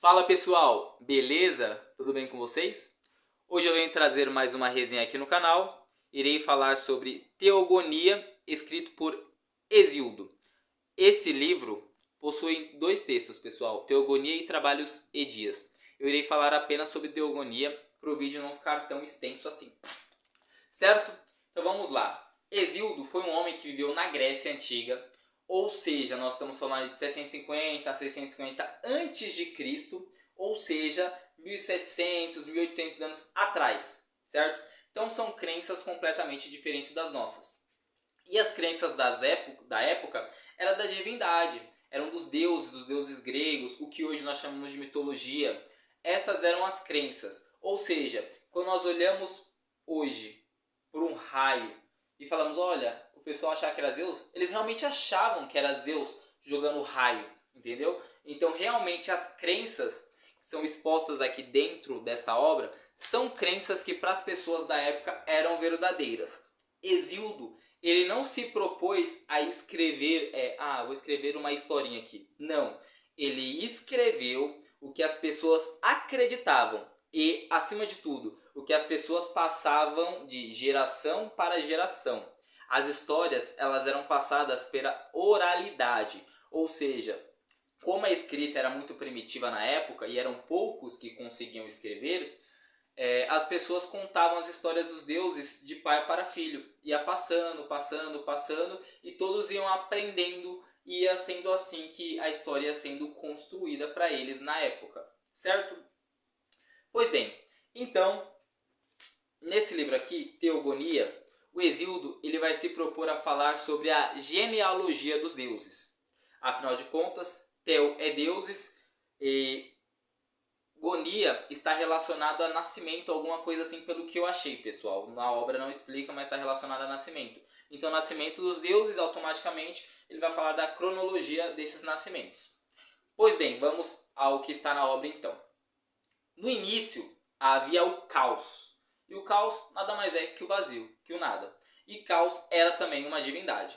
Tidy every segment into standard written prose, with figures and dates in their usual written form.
Fala pessoal, beleza? Tudo bem com vocês? Hoje eu venho trazer mais uma resenha aqui no canal. Irei falar sobre Teogonia, escrito por Hesíodo. Esse livro possui dois textos, pessoal: Teogonia e Trabalhos e Dias. Eu irei falar apenas sobre Teogonia para o vídeo não ficar tão extenso assim. Certo? Então vamos lá. Hesíodo foi um homem que viveu na Grécia Antiga, ou seja, nós estamos falando de 750 a 650 antes de Cristo, ou seja, 1700, 1800 anos atrás, certo? Então são crenças completamente diferentes das nossas. E as crenças da época eram da divindade, eram dos deuses gregos, o que hoje nós chamamos de mitologia. Essas eram as crenças. Ou seja, quando nós olhamos hoje por um raio e falamos, olha, o pessoal achava que era Zeus, eles realmente achavam que era Zeus jogando raio, entendeu? Então realmente as crenças que são expostas aqui dentro dessa obra são crenças que para as pessoas da época eram verdadeiras. Hesíodo, ele não se propôs a escrever, vou escrever uma historinha aqui. Não, ele escreveu o que as pessoas acreditavam e, acima de tudo, o que as pessoas passavam de geração para geração. As histórias, elas eram passadas pela oralidade, ou seja, como a escrita era muito primitiva na época e eram poucos que conseguiam escrever, as pessoas contavam as histórias dos deuses de pai para filho. Ia passando, e todos iam aprendendo, e ia sendo assim que a história ia sendo construída para eles na época, certo? Pois bem, então, nesse livro aqui, Teogonia, o Hesíodo ele vai se propor a falar sobre a genealogia dos deuses. Afinal de contas, Teo é deuses e Gonia está relacionado a nascimento, alguma coisa assim, pelo que eu achei, pessoal. Na obra não explica, mas está relacionado a nascimento. Então, nascimento dos deuses, automaticamente, ele vai falar da cronologia desses nascimentos. Pois bem, vamos ao que está na obra então. No início, havia o caos. E o caos nada mais é que o vazio, que o nada. E Caos era também uma divindade.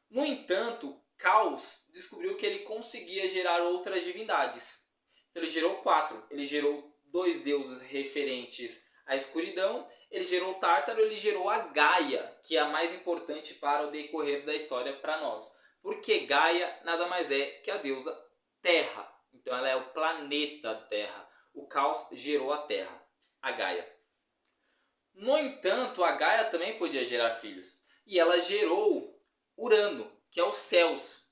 No entanto, Caos descobriu que ele conseguia gerar outras divindades. Então ele gerou 4. Ele gerou 2 deuses referentes à escuridão, ele gerou Tártaro, ele gerou a Gaia, que é a mais importante para o decorrer da história para nós. Porque Gaia nada mais é que a deusa Terra. Então ela é o planeta Terra. O Caos gerou a Terra, a Gaia. No entanto, a Gaia também podia gerar filhos. E ela gerou Urano, que é os céus.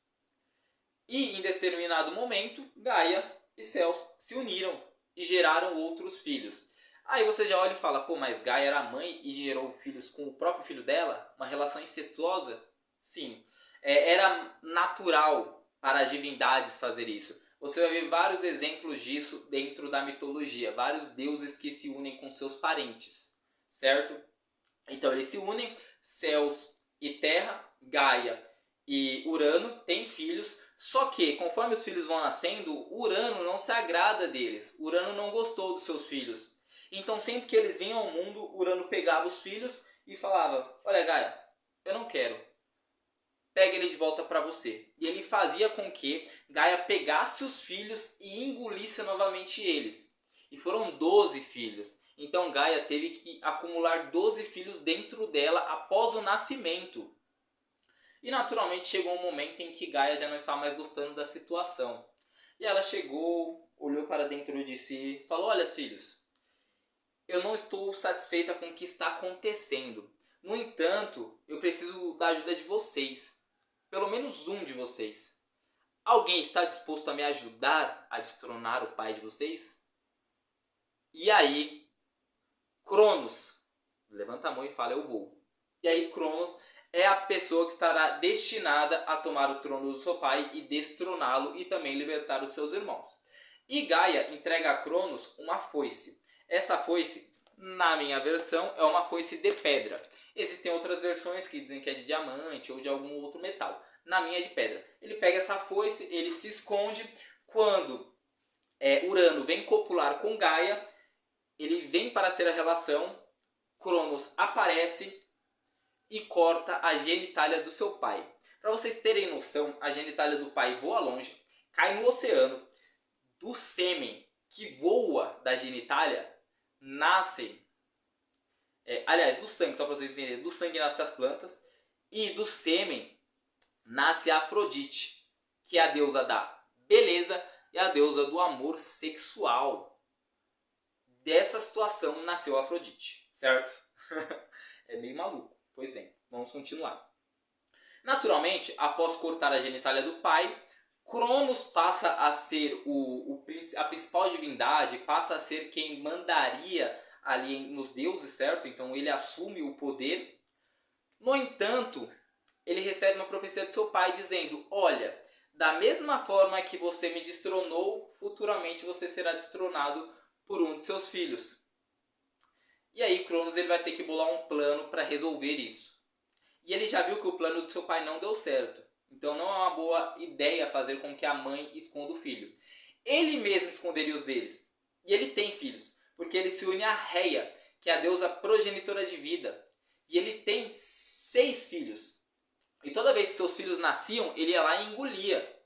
E em determinado momento, Gaia e Céus se uniram e geraram outros filhos. Aí você já olha e fala, pô, mas Gaia era mãe e gerou filhos com o próprio filho dela? Uma relação incestuosa? Sim. Era natural para as divindades fazer isso. Você vai ver vários exemplos disso dentro da mitologia. Vários deuses que se unem com seus parentes. Certo? Então eles se unem, céus e terra, Gaia e Urano têm filhos, só que conforme os filhos vão nascendo, Urano não se agrada deles. Urano não gostou dos seus filhos. Então sempre que eles vinham ao mundo, Urano pegava os filhos e falava, olha Gaia, eu não quero. Pega ele de volta para você. E ele fazia com que Gaia pegasse os filhos e engolisse novamente eles. E foram 12 filhos. Então Gaia teve que acumular 12 filhos dentro dela após o nascimento. E naturalmente chegou um momento em que Gaia já não estava mais gostando da situação. E ela chegou, olhou para dentro de si e falou, olha filhos, eu não estou satisfeita com o que está acontecendo. No entanto, eu preciso da ajuda de vocês. Pelo menos um de vocês. Alguém está disposto a me ajudar a destronar o pai de vocês? E aí, Cronos levanta a mão e fala, eu vou. E aí Cronos é a pessoa que estará destinada a tomar o trono do seu pai e destroná-lo e também libertar os seus irmãos. E Gaia entrega a Cronos uma foice. Essa foice, na minha versão, é uma foice de pedra. Existem outras versões que dizem que é de diamante ou de algum outro metal. Na minha é de pedra. Ele pega essa foice, ele se esconde. Quando Urano vem copular com Gaia, ele vem para ter a relação, Cronos aparece e corta a genitália do seu pai. Para vocês terem noção, a genitália do pai voa longe, cai no oceano, do sêmen que voa da genitália nascem, aliás, do sangue, só para vocês entenderem, do sangue nascem as plantas e do sêmen nasce a Afrodite, que é a deusa da beleza e a deusa do amor sexual. Dessa situação nasceu a Afrodite, certo? É meio maluco. Pois bem, vamos continuar. Naturalmente, após cortar a genitália do pai, Cronos passa a ser a principal divindade, passa a ser quem mandaria ali nos deuses, certo? Então ele assume o poder. No entanto, ele recebe uma profecia de seu pai dizendo: olha, da mesma forma que você me destronou, futuramente você será destronado por um de seus filhos. E aí Cronos ele vai ter que bolar um plano para resolver isso. E ele já viu que o plano do seu pai não deu certo. Então não é uma boa ideia fazer com que a mãe esconda o filho. Ele mesmo esconderia os deles. E ele tem filhos, porque ele se une a Reia, que é a deusa progenitora de vida. E ele tem 6 filhos. E toda vez que seus filhos nasciam, ele ia lá e engolia.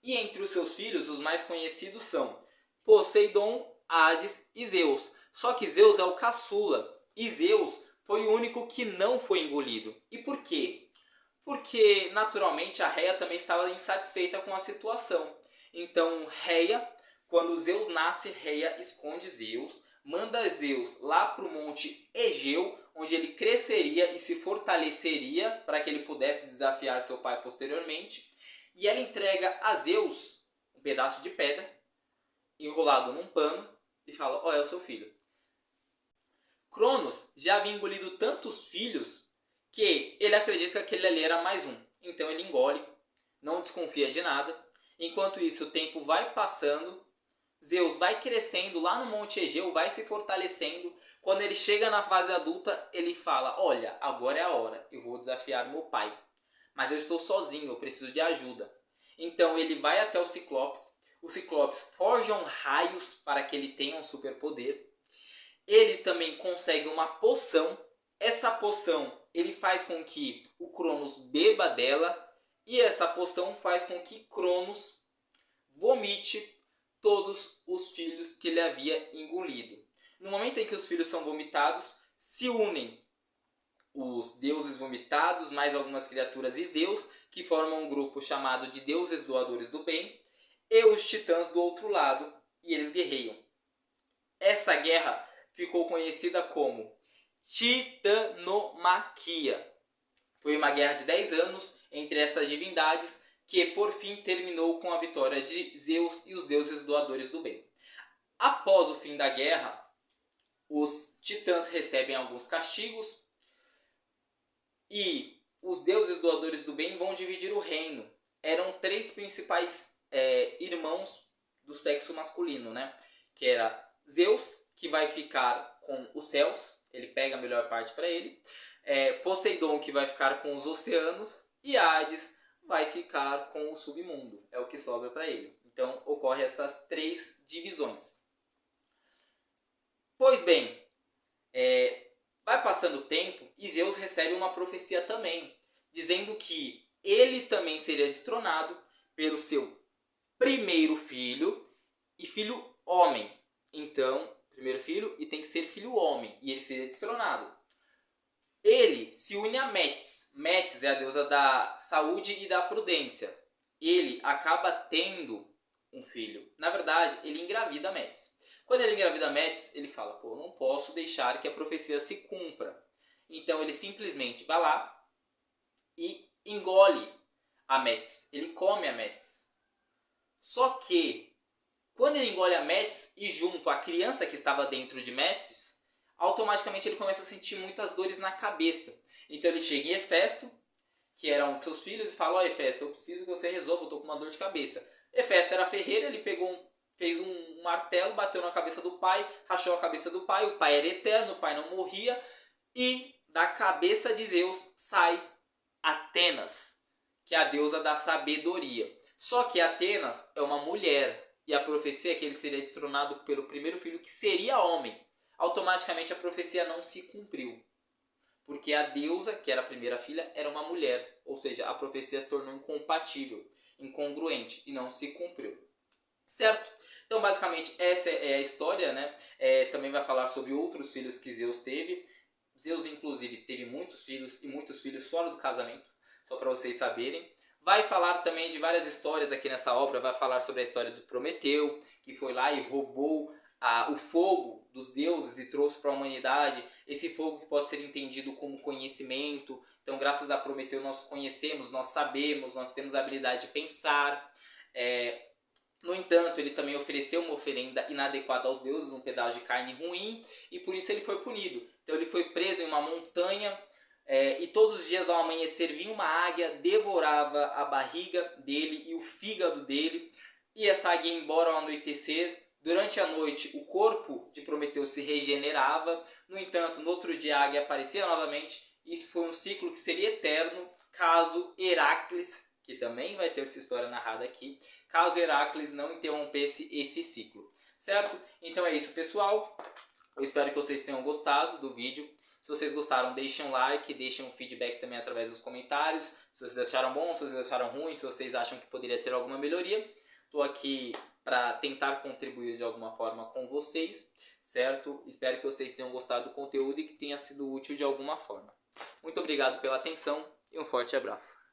E entre os seus filhos, os mais conhecidos são Poseidon, Hades e Zeus. Só que Zeus é o caçula. E Zeus foi o único que não foi engolido. E por quê? Porque, naturalmente, a Reia também estava insatisfeita com a situação. Então, Reia, quando Zeus nasce, Reia esconde Zeus, manda Zeus lá para o monte Egeu, onde ele cresceria e se fortaleceria para que ele pudesse desafiar seu pai posteriormente. E ela entrega a Zeus um pedaço de pedra, enrolado num pano, e fala: ó, é o seu filho. Cronos já havia engolido tantos filhos que ele acredita que aquele ali era mais um. Então ele engole, não desconfia de nada. Enquanto isso, o tempo vai passando, Zeus vai crescendo lá no Monte Egeu, vai se fortalecendo. Quando ele chega na fase adulta, ele fala: olha, agora é a hora, eu vou desafiar meu pai. Mas eu estou sozinho, eu preciso de ajuda. Então ele vai até o Ciclopes forja raios para que ele tenha um superpoder. Ele também consegue uma poção. Essa poção ele faz com que o Cronos beba dela. E essa poção faz com que Cronos vomite todos os filhos que ele havia engolido. No momento em que os filhos são vomitados, se unem os deuses vomitados, mais algumas criaturas e Zeus, que formam um grupo chamado de deuses doadores do bem, e os titãs do outro lado, e eles guerreiam. Essa guerra ficou conhecida como Titanomaquia. Foi uma guerra de 10 anos entre essas divindades que por fim terminou com a vitória de Zeus e os deuses doadores do bem. Após o fim da guerra, os titãs recebem alguns castigos e os deuses doadores do bem vão dividir o reino. Eram 3 principais irmãos do sexo masculino, né? Que era Zeus, que vai ficar com os céus, ele pega a melhor parte para ele. Poseidon, que vai ficar com os oceanos, e Hades vai ficar com o submundo, é o que sobra para ele. Então ocorre essas 3 divisões. Pois bem, vai passando o tempo e Zeus recebe uma profecia também, dizendo que ele também seria destronado pelo seu primeiro filho e filho homem. Então, primeiro filho e tem que ser filho homem, e ele seria destronado. Ele se une a Metis. Metis é a deusa da saúde e da prudência. Ele acaba tendo um filho. Na verdade, ele engravida Metis. Quando ele engravida Metis, ele fala: pô, não posso deixar que a profecia se cumpra. Então ele simplesmente vai lá e engole a Metis. Ele come a Metis. Só que, quando ele engole a Metis e junto a criança que estava dentro de Metis, automaticamente ele começa a sentir muitas dores na cabeça. Então ele chega em Hefesto, que era um de seus filhos, e fala: ó, Hefesto, eu preciso que você resolva, eu estou com uma dor de cabeça. Hefesto era ferreiro, ele fez um martelo, bateu na cabeça do pai, rachou a cabeça do pai, o pai era eterno, o pai não morria, e da cabeça de Zeus sai Atenas, que é a deusa da sabedoria. Só que Atenas é uma mulher, e a profecia é que ele seria destronado pelo primeiro filho, que seria homem. Automaticamente a profecia não se cumpriu, porque a deusa, que era a primeira filha, era uma mulher, ou seja, a profecia se tornou incompatível, incongruente, e não se cumpriu. Certo? Então, basicamente, essa é a história, né? Também vai falar sobre outros filhos que Zeus teve. Zeus, inclusive, teve muitos filhos e muitos filhos fora do casamento, só para vocês saberem. Vai falar também de várias histórias aqui nessa obra, vai falar sobre a história do Prometeu, que foi lá e roubou o fogo dos deuses e trouxe para a humanidade. Esse fogo que pode ser entendido como conhecimento. Então, graças a Prometeu, nós conhecemos, nós sabemos, nós temos a habilidade de pensar. No entanto, ele também ofereceu uma oferenda inadequada aos deuses, um pedaço de carne ruim, e por isso ele foi punido. Então ele foi preso em uma montanha, e todos os dias ao amanhecer vinha uma águia, devorava a barriga dele e o fígado dele, e essa águia ia embora ao anoitecer. Durante a noite o corpo de Prometeu se regenerava, no entanto no outro dia a águia aparecia novamente. Isso foi um ciclo que seria eterno, caso Heracles, que também vai ter sua história narrada aqui, caso Heracles não interrompesse esse ciclo, certo? Então é isso, pessoal. Eu espero que vocês tenham gostado do vídeo. Se vocês gostaram, deixem um like, deixem um feedback também através dos comentários. Se vocês acharam bom, se vocês acharam ruim, se vocês acham que poderia ter alguma melhoria. Estou aqui para tentar contribuir de alguma forma com vocês, certo? Espero que vocês tenham gostado do conteúdo e que tenha sido útil de alguma forma. Muito obrigado pela atenção e um forte abraço.